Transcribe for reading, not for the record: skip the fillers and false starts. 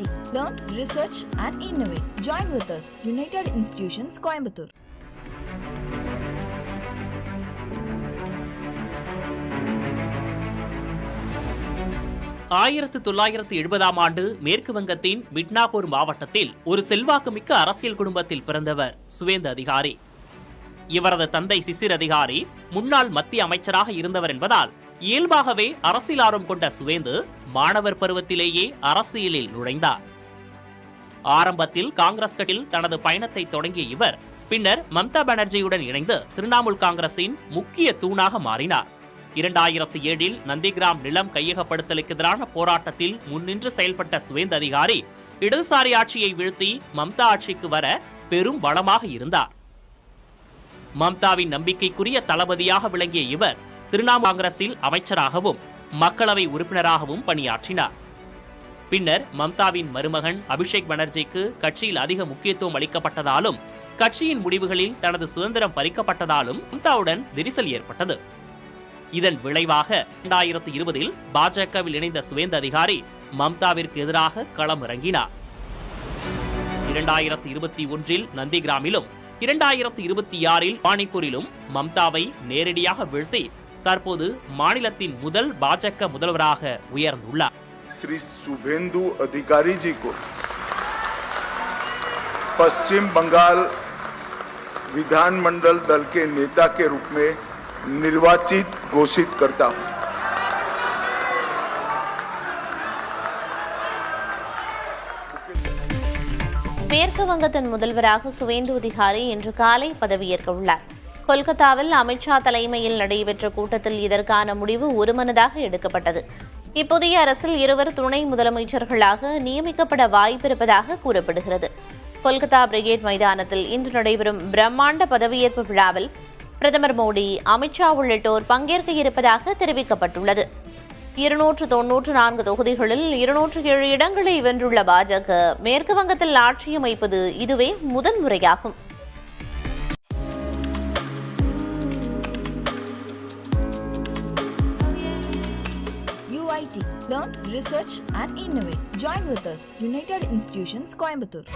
UIT. Learn, research and innovate. Join with us. United Institutions, Coimbatore. ஆண்டு மேற்கு வங்கத்தின் மிட்னாபூர் மாவட்டத்தில் ஒரு செல்வாக்குமிக்க அரசியல் குடும்பத்தில் பிறந்தவர் சுவேந்து அதிகாரி. இவரது தந்தை சிசிர் அதிகாரி முன்னாள் மத்திய அமைச்சராக இருந்தவர் என்பதால் இயல்பாகவே அரசியல் ஆர்வம் கொண்ட சுவேந்து மாணவர் பருவத்திலேயே அரசியலில் நுழைந்தார். ஆரம்பத்தில் காங்கிரஸ் கட்சியில் தனது பயணத்தை தொடங்கிய இவர் பின்னர் மம்தா பானர்ஜியுடன் இணைந்து திரிணாமுல் காங்கிரசின் முக்கிய தூணாக மாறினார். 2007 நந்திகிராம் நிலம் கையகப்படுத்தலுக்கு எதிரான போராட்டத்தில் முன்னின்று செயல்பட்ட சுவேந்து அதிகாரி இடதுசாரி ஆட்சியை வீழ்த்தி மம்தா ஆட்சிக்கு வர பெரும் பலமாக இருந்தார். மம்தாவின் நம்பிக்கைக்குரிய தளபதியாக விளங்கிய இவர் திரிணாமுல் காங்கிரஸில் அமைச்சராகவும் மக்களவை உறுப்பினராகவும் பணியாற்றினார். பின்னர் மம்தாவின் மருமகன் அபிஷேக் பானர்ஜிக்கு கட்சியில் அதிக முக்கியத்துவம் அளிக்கப்பட்டதாலும் கட்சியின் முடிவுகளில் தனது சுதந்திரம் பறிக்கப்பட்டதாலும் மம்தாவுடன் விரிசல் ஏற்பட்டது. இதன் விளைவாக 2020 பாஜகவில் இணைந்த சுவேந்து அதிகாரி மம்தாவிற்கு எதிராக களம் இறங்கினார். 2021 நந்திகிராமிலும் 2026 பானிபூரிலும் மம்தாவை நேரடியாக வீழ்த்தி தற்போது மாநிலத்தின் முதல் பாஜக முதல்வராக உயர்ந்துள்ளார். श्री शुभेंदु अधिकारी जी को पश्चिम बंगाल विधानमंडल दल के नेता के रूप में निर्वाचित घोषित करता हूं. மேற்கு வங்கத்தின் முதல்வராக சுவேந்து அதிகாரி இன்று காலை பதவியேற்க உள்ளார். கொல்கத்தாவில் அமித்ஷா தலைமையில் நடைபெற்ற கூட்டத்தில் இதற்கான முடிவு ஒருமனதாக எடுக்கப்பட்டது. இப்புதிய அரசில் இருவர் துணை முதலமைச்சர்களாக நியமிக்கப்பட வாய்ப்பிருப்பதாக கூறப்படுகிறது. கொல்கத்தா பிரிகேட் மைதானத்தில் இன்று நடைபெறும் பிரம்மாண்ட பதவியேற்பு விழாவில் பிரதமர் மோடி, அமித்ஷா உள்ளிட்டோர் பங்கேற்க இருப்பதாக தெரிவிக்கப்பட்டுள்ளது. 294 தொகுதிகளில் 207 இடங்களை வென்றுள்ள பாஜக மேற்கு வங்கத்தில் ஆட்சி அமைப்பது இதுவே முதன்முறையாகும். UIT. Learn, research and innovate. Join with us. United Institutions, Coimbatore.